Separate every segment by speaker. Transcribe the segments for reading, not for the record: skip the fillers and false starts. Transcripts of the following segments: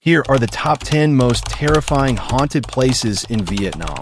Speaker 1: Here are the top 10 most terrifying haunted places in Vietnam,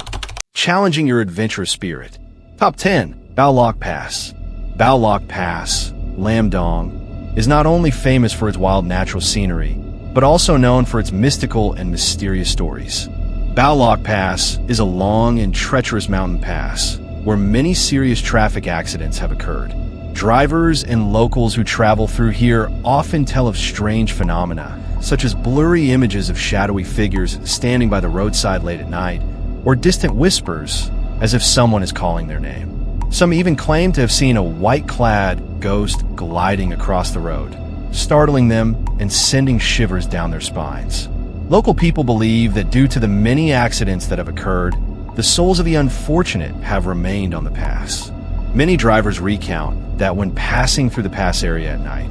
Speaker 1: challenging your adventurous spirit. Top 10. Bao Loc Pass. Bao Loc Pass, Lam Dong, is not only famous for its wild natural scenery, but also known for its mystical and mysterious stories. Bao Loc Pass is a long and treacherous mountain pass where many serious traffic accidents have occurred. Drivers and locals who travel through here often tell of strange phenomena, such as blurry images of shadowy figures standing by the roadside late at night, or distant whispers as if someone is calling their name. Some even claim to have seen a white-clad ghost gliding across the road, startling them and sending shivers down their spines. Local people believe that due to the many accidents that have occurred, the souls of the unfortunate have remained on the pass. Many drivers recount that when passing through the pass area at night,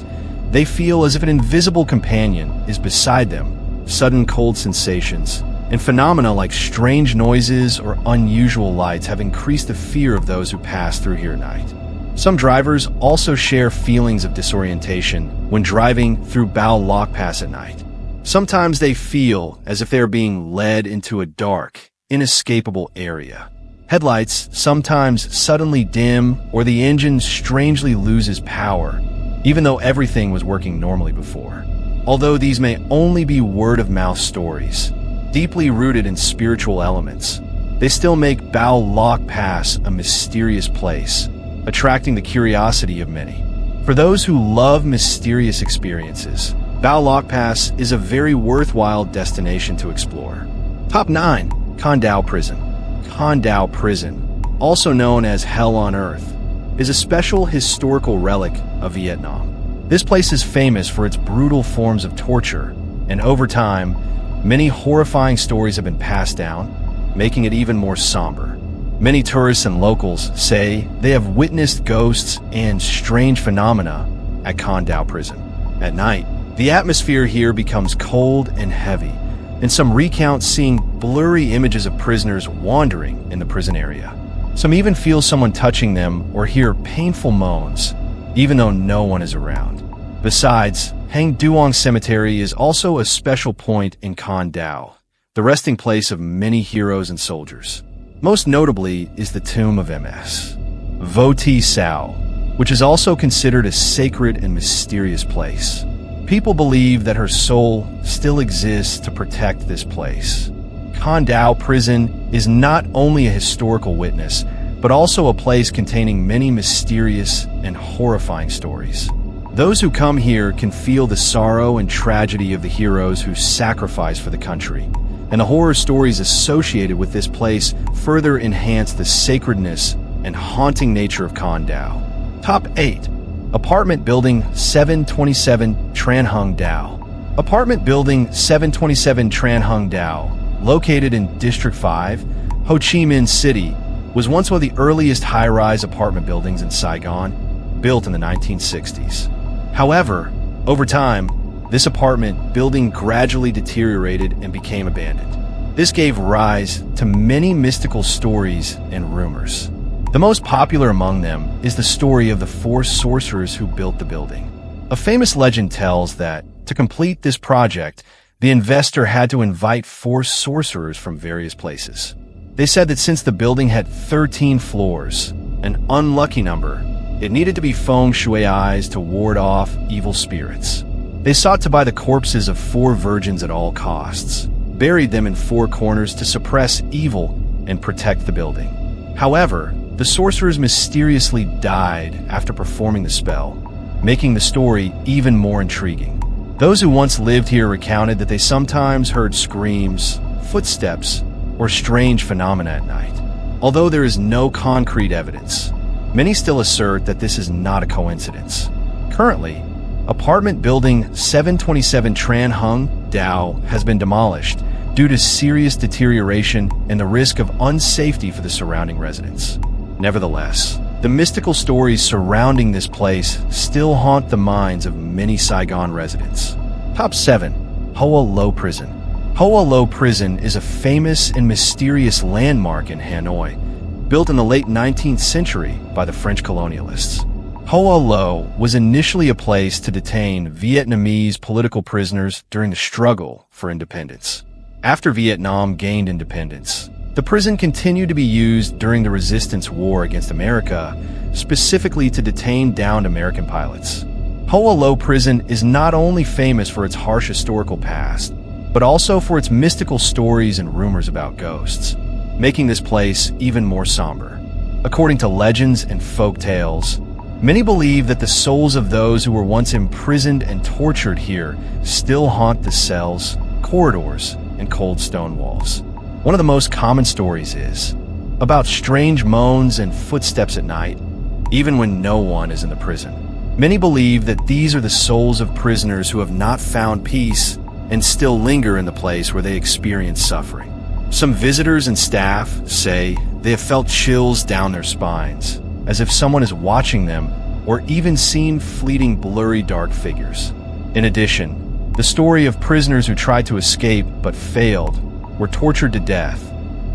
Speaker 1: they feel as if an invisible companion is beside them. Sudden cold sensations and phenomena like strange noises or unusual lights have increased the fear of those who pass through here at night. Some drivers also share feelings of disorientation when driving through Bao Loc Pass at night. Sometimes they feel as if they are being led into a dark, inescapable area. Headlights sometimes suddenly dim or the engine strangely loses power, even though everything was working normally before. Although these may only be word-of-mouth stories, deeply rooted in spiritual elements, they still make Bao Loc Pass a mysterious place, attracting the curiosity of many. For those who love mysterious experiences, Bao Loc Pass is a very worthwhile destination to explore. Top 9. Con Dao Prison. Con Dao Prison, also known as Hell on Earth, is a special historical relic of Vietnam. This place is famous for its brutal forms of torture, and over time, many horrifying stories have been passed down, making it even more somber. Many tourists and locals say they have witnessed ghosts and strange phenomena at Con Dao Prison. At night, the atmosphere here becomes cold and heavy, and some recount seeing blurry images of prisoners wandering in the prison area. Some even feel someone touching them or hear painful moans, even though no one is around. Besides, Hang Duong Cemetery is also a special point in Con Dao, the resting place of many heroes and soldiers. Most notably is the tomb of MS Vo Ti Sao, which is also considered a sacred and mysterious place. People believe that her soul still exists to protect this place. Con Dao Prison is not only a historical witness, but also a place containing many mysterious and horrifying stories. Those who come here can feel the sorrow and tragedy of the heroes who sacrificed for the country, and the horror stories associated with this place further enhance the sacredness and haunting nature of Con Dao. Top 8. Apartment Building 727 Tran Hung Dao. Apartment Building 727 Tran Hung Dao, located in District 5, Ho Chi Minh City, was once one of the earliest high-rise apartment buildings in Saigon, built in the 1960s. However, over time, this apartment building gradually deteriorated and became abandoned. This gave rise to many mystical stories and rumors. The most popular among them is the story of the 4 sorcerers who built the building. A famous legend tells that, to complete this project, the investor had to invite 4 sorcerers from various places. They said that since the building had 13 floors, an unlucky number, it needed to be feng shui to ward off evil spirits. They sought to buy the corpses of 4 virgins at all costs, buried them in 4 corners to suppress evil and protect the building. However, the sorcerers mysteriously died after performing the spell, making the story even more intriguing. Those who once lived here recounted that they sometimes heard screams, footsteps, or strange phenomena at night. Although there is no concrete evidence, many still assert that this is not a coincidence. Currently, Apartment Building 727 Tran Hung Dao has been demolished due to serious deterioration and the risk of unsafety for the surrounding residents. Nevertheless, the mystical stories surrounding this place still haunt the minds of many Saigon residents. Top 7. Hoa Lo Prison. Hoa Lo Prison is a famous and mysterious landmark in Hanoi, built in the late 19th century by the French colonialists. Hoa Lo was initially a place to detain Vietnamese political prisoners during the struggle for independence. After Vietnam gained independence, the prison continued to be used during the resistance war against America, specifically to detain downed American pilots. Hoa Lo Prison is not only famous for its harsh historical past, but also for its mystical stories and rumors about ghosts, making this place even more somber. According to legends and folk tales, many believe that the souls of those who were once imprisoned and tortured here still haunt the cells, corridors, and cold stone walls. One of the most common stories is about strange moans and footsteps at night, even when no one is in the prison. Many believe that these are the souls of prisoners who have not found peace and still linger in the place where they experience suffering. Some visitors and staff say they have felt chills down their spines, as if someone is watching them, or even seen fleeting blurry dark figures. In addition, the story of prisoners who tried to escape but failed, were tortured to death,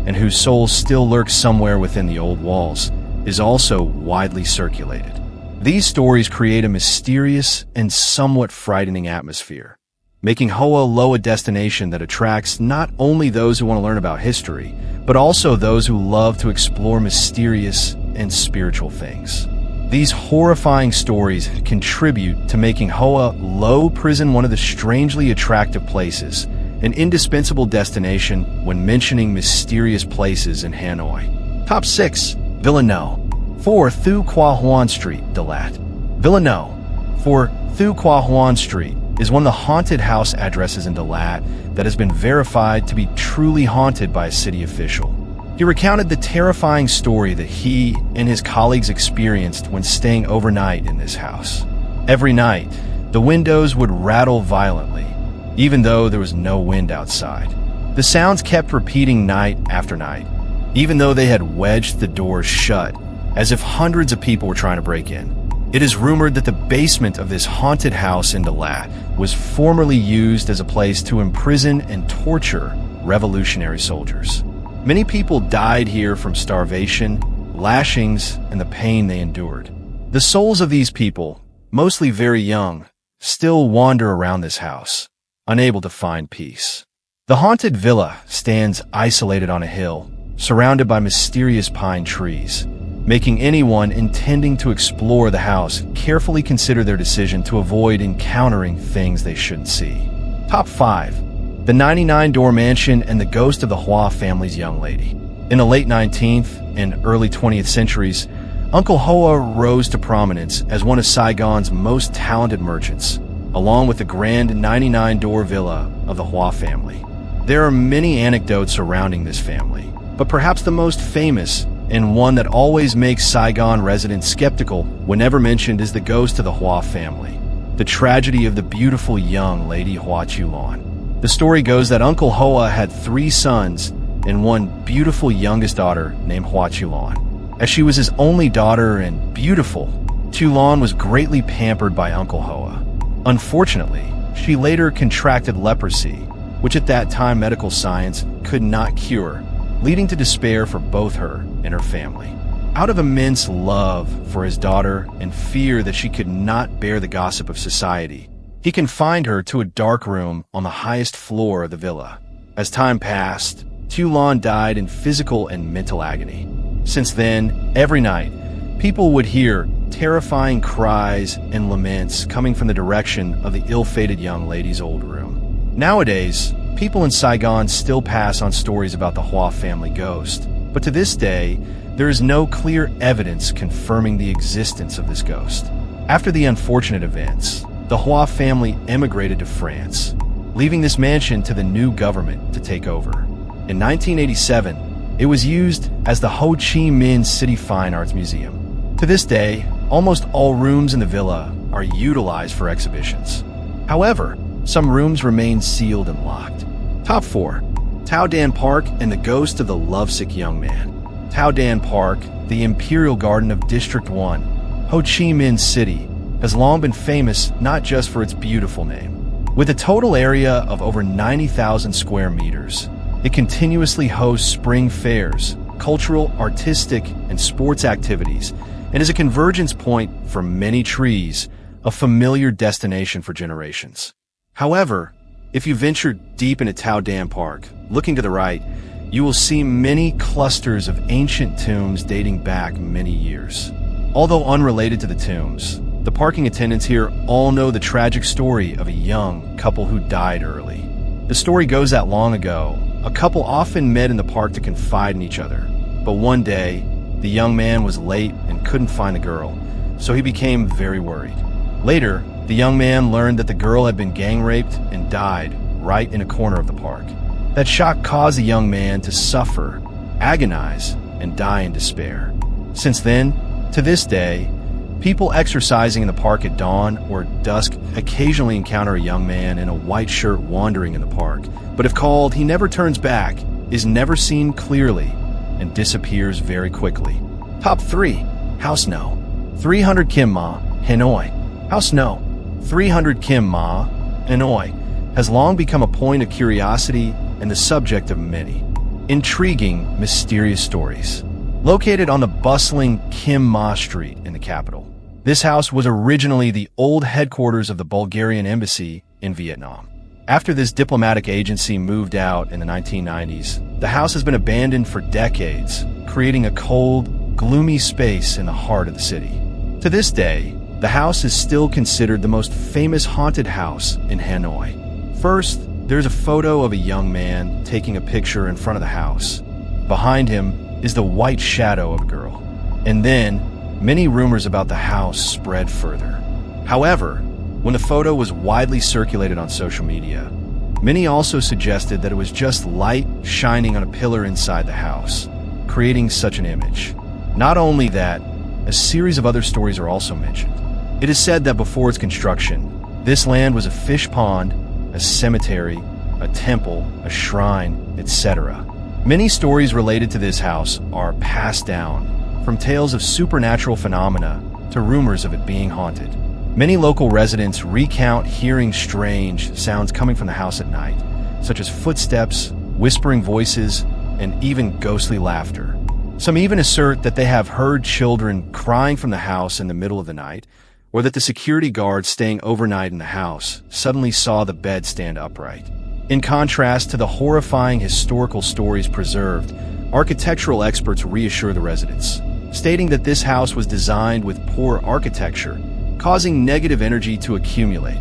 Speaker 1: and whose souls still lurk somewhere within the old walls, is also widely circulated. These stories create a mysterious and somewhat frightening atmosphere, making Hoa Lo a destination that attracts not only those who want to learn about history, but also those who love to explore mysterious and spiritual things. These horrifying stories contribute to making Hoa Lo Prison one of the strangely attractive places, an indispensable destination when mentioning mysterious places in Hanoi. Top 6. Villa No. 4. Thu Khoa Huan Street, Dalat. Villa No. 4. Thu Khoa Huan Street is one of the haunted house addresses in Dalat that has been verified to be truly haunted by a city official. He recounted the terrifying story that he and his colleagues experienced when staying overnight in this house. Every night, the windows would rattle violently, even though there was no wind outside. The sounds kept repeating night after night, even though they had wedged the doors shut, as if hundreds of people were trying to break in. It is rumored that the basement of this haunted house in Dalat was formerly used as a place to imprison and torture revolutionary soldiers. Many people died here from starvation, lashings, and the pain they endured. The souls of these people, mostly very young, still wander around this house, unable to find peace. The haunted villa stands isolated on a hill, surrounded by mysterious pine trees, making anyone intending to explore the house carefully consider their decision to avoid encountering things they shouldn't see. Top 5. The 99-door mansion and the ghost of the Hoa family's young lady. In the late 19th and early 20th centuries, Uncle Hoa rose to prominence as one of Saigon's most talented merchants, along with the grand 99-door villa of the Hoa family. There are many anecdotes surrounding this family, but perhaps the most famous and one that always makes Saigon residents skeptical whenever mentioned is the ghost of the Hoa family, the tragedy of the beautiful young lady Hoa Lan. The story goes that Uncle Hoa had 3 sons and one beautiful youngest daughter named Hoa Lan. As she was his only daughter and beautiful, Lan was greatly pampered by Uncle Hoa. Unfortunately, she later contracted leprosy, which at that time medical science could not cure, leading to despair for both her and her family. Out of immense love for his daughter and fear that she could not bear the gossip of society, he confined her to a dark room on the highest floor of the villa. As time passed, Lan died in physical and mental agony. Since then, every night, people would hear terrifying cries and laments coming from the direction of the ill-fated young lady's old room. Nowadays, people in Saigon still pass on stories about the Hoa family ghost, but to this day, there is no clear evidence confirming the existence of this ghost. After the unfortunate events, the Hoa family emigrated to France, leaving this mansion to the new government to take over. In 1987, it was used as the Ho Chi Minh City Fine Arts Museum. To this day, almost all rooms in the villa are utilized for exhibitions. However, some rooms remain sealed and locked. Top 4. Tao Dan Park and the Ghost of the Lovesick Young Man. Tao Dan Park, the Imperial Garden of District 1, Ho Chi Minh City, has long been famous not just for its beautiful name. With a total area of over 90,000 square meters, it continuously hosts spring fairs, cultural, artistic, and sports activities, and is a convergence point for many trees, a familiar destination for generations. However, if you venture deep into Thu Dam Park, looking to the right, you will see many clusters of ancient tombs dating back many years. Although unrelated to the tombs, the parking attendants here all know the tragic story of a young couple who died early. The story goes that long ago, a couple often met in the park to confide in each other. But one day, the young man was late and couldn't find the girl, so he became very worried. Later, the young man learned that the girl had been gang raped and died right in a corner of the park. That shock caused the young man to suffer, agonize, and die in despair. Since then, to this day, people exercising in the park at dawn or dusk occasionally encounter a young man in a white shirt wandering in the park, but if called, he never turns back, is never seen clearly, and disappears very quickly. Top 3. House No. 300 Kim Ma, Hanoi. House No. 300 Kim Ma, Hanoi has long become a point of curiosity and the subject of many intriguing, mysterious stories. Located on the bustling Kim Ma Street in the capital, this house was originally the old headquarters of the Bulgarian embassy in Vietnam. After this diplomatic agency moved out in the 1990s, the house has been abandoned for decades, creating a cold, gloomy space in the heart of the city. To this day, the house is still considered the most famous haunted house in Hanoi. First, there's a photo of a young man taking a picture in front of the house. Behind him is the white shadow of a girl. And then, many rumors about the house spread further. However, when the photo was widely circulated on social media, many also suggested that it was just light shining on a pillar inside the house, creating such an image. Not only that, a series of other stories are also mentioned. It is said that before its construction, this land was a fish pond, a cemetery, a temple, a shrine, etc. Many stories related to this house are passed down, from tales of supernatural phenomena to rumors of it being haunted. Many local residents recount hearing strange sounds coming from the house at night, such as footsteps, whispering voices, and even ghostly laughter. Some even assert that they have heard children crying from the house in the middle of the night, or that the security guards staying overnight in the house suddenly saw the bed stand upright. In contrast to the horrifying historical stories preserved, architectural experts reassure the residents, stating that this house was designed with poor architecture, causing negative energy to accumulate,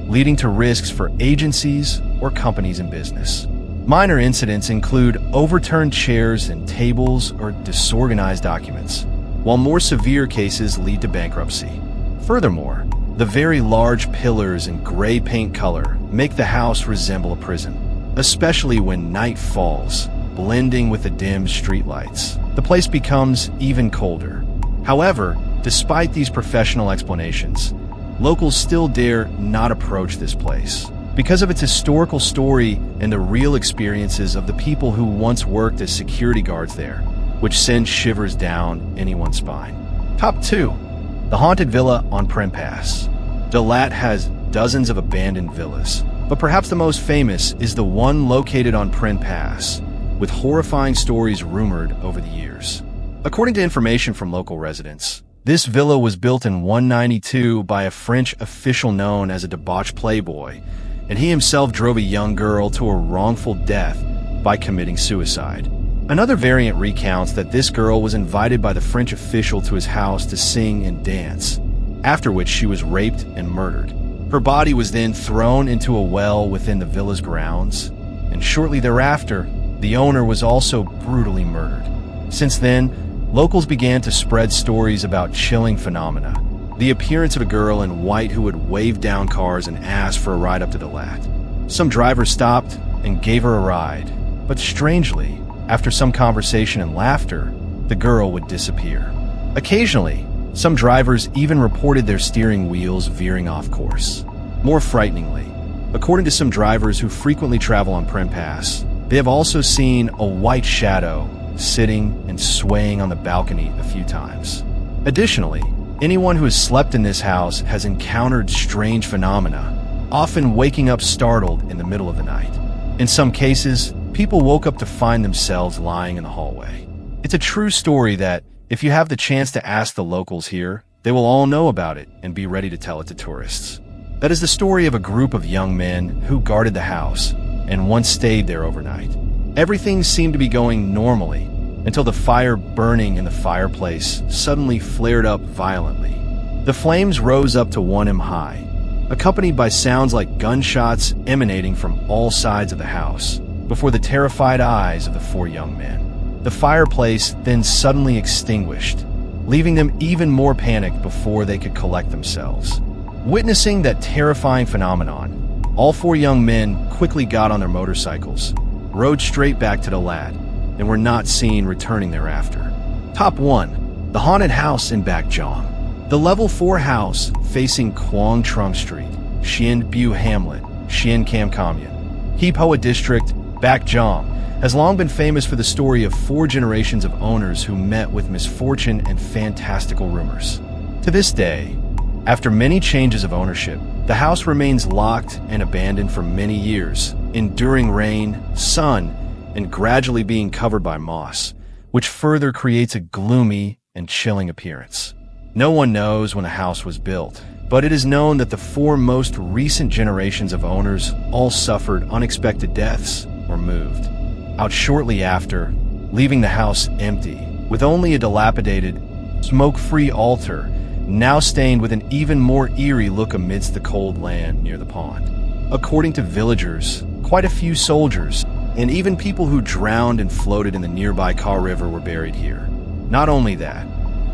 Speaker 1: leading to risks for agencies or companies in business. Minor incidents include overturned chairs and tables or disorganized documents, while more severe cases lead to bankruptcy. Furthermore, the very large pillars and gray paint color make the house resemble a prison, especially when night falls, blending with the dim streetlights. The place becomes even colder. However, despite these professional explanations, locals still dare not approach this place because of its historical story and the real experiences of the people who once worked as security guards there, which sends shivers down anyone's spine. Top 2. The Haunted Villa on Prenn Pass. Dalat has dozens of abandoned villas, but perhaps the most famous is the one located on Prenn Pass, with horrifying stories rumored over the years. According to information from local residents, this villa was built in 192 by a French official known as a debauched playboy, and he himself drove a young girl to a wrongful death by committing suicide. Another variant recounts that this girl was invited by the French official to his house to sing and dance, after which she was raped and murdered. Her body was then thrown into a well within the villa's grounds, and shortly thereafter, the owner was also brutally murdered. Since then, locals began to spread stories about chilling phenomena. The appearance of a girl in white who would wave down cars and ask for a ride up to Dalat. Some drivers stopped and gave her a ride, but strangely, after some conversation and laughter, the girl would disappear. Occasionally, some drivers even reported their steering wheels veering off course. More frighteningly, according to some drivers who frequently travel on Prenn Pass, they have also seen a white shadow sitting and swaying on the balcony a few times. Additionally, anyone who has slept in this house has encountered strange phenomena, often waking up startled in the middle of the night. In some cases, people woke up to find themselves lying in the hallway. It's a true story that If you have the chance to ask the locals here, they will all know about it and be ready to tell it to tourists. That is the story of a group of young men who guarded the house and once stayed there overnight. Everything seemed to be going normally until the fire burning in the fireplace suddenly flared up violently. The flames rose up to 1 m high, accompanied by sounds like gunshots emanating from all sides of the house, before the terrified eyes of the 4 young men. The fireplace then suddenly extinguished, leaving them even more panicked before they could collect themselves. Witnessing that terrifying phenomenon, all 4 young men quickly got on their motorcycles, rode straight back to the lad, and were not seen returning thereafter. Top 1. The haunted house in Bac Giang. The level 4 house facing Quang Trung Street, Chien Bu Hamlet, Chien Cam Commune, Hip Hoa District, Bac Giang, has long been famous for the story of 4 generations of owners who met with misfortune and fantastical rumors. To this day, after many changes of ownership, the house remains locked and abandoned for many years, enduring rain, sun, and gradually being covered by moss, which further creates a gloomy and chilling appearance. No one knows when the house was built, but it is known that the 4 most recent generations of owners all suffered unexpected deaths or moved out shortly after, leaving the house empty, with only a dilapidated, smoke-free altar now stained with an even more eerie look amidst the cold land near the pond. According to villagers, quite a few soldiers, and even people who drowned and floated in the nearby Ka River were buried here. Not only that,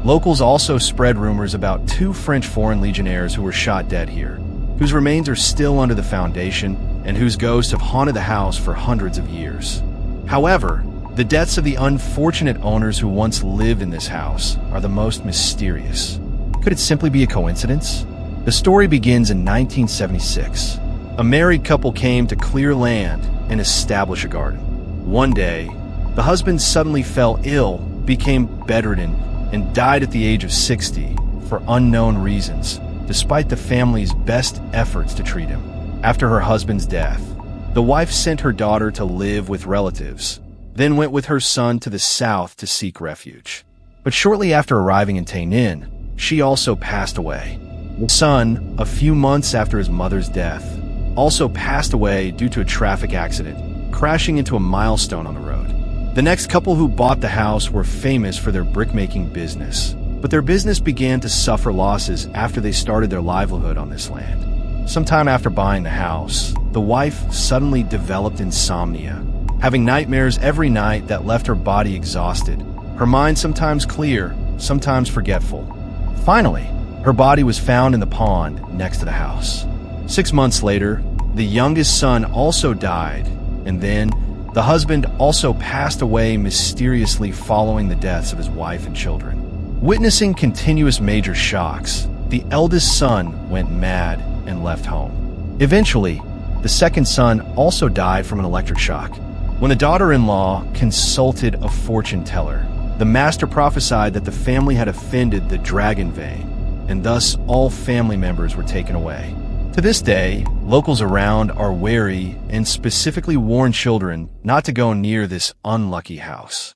Speaker 1: locals also spread rumors about 2 French foreign legionnaires who were shot dead here, whose remains are still under the foundation and whose ghosts have haunted the house for hundreds of years. However, the deaths of the unfortunate owners who once lived in this house are the most mysterious. Could it simply be a coincidence? The story begins in 1976. A married couple came to clear land and establish a garden. One day, the husband suddenly fell ill, became bedridden, and died at the age of 60 for unknown reasons, despite the family's best efforts to treat him. After her husband's death, the wife sent her daughter to live with relatives, then went with her son to the south to seek refuge. But shortly after arriving in Tien, she also passed away. The son, a few months after his mother's death, also passed away due to a traffic accident, crashing into a milestone on the road. The next couple who bought the house were famous for their brickmaking business, but their business began to suffer losses after they started their livelihood on this land. Sometime after buying the house, the wife suddenly developed insomnia, having nightmares every night that left her body exhausted, her mind sometimes clear, sometimes forgetful. Finally, her body was found in the pond next to the house. 6 months later, the youngest son also died, and then the husband also passed away mysteriously following the deaths of his wife and children. Witnessing continuous major shocks, the eldest son went mad and left home. Eventually, the second son also died from an electric shock. When the daughter-in-law consulted a fortune teller, the master prophesied that the family had offended the dragon vein, and thus all family members were taken away. To this day, locals around are wary and specifically warn children not to go near this unlucky house.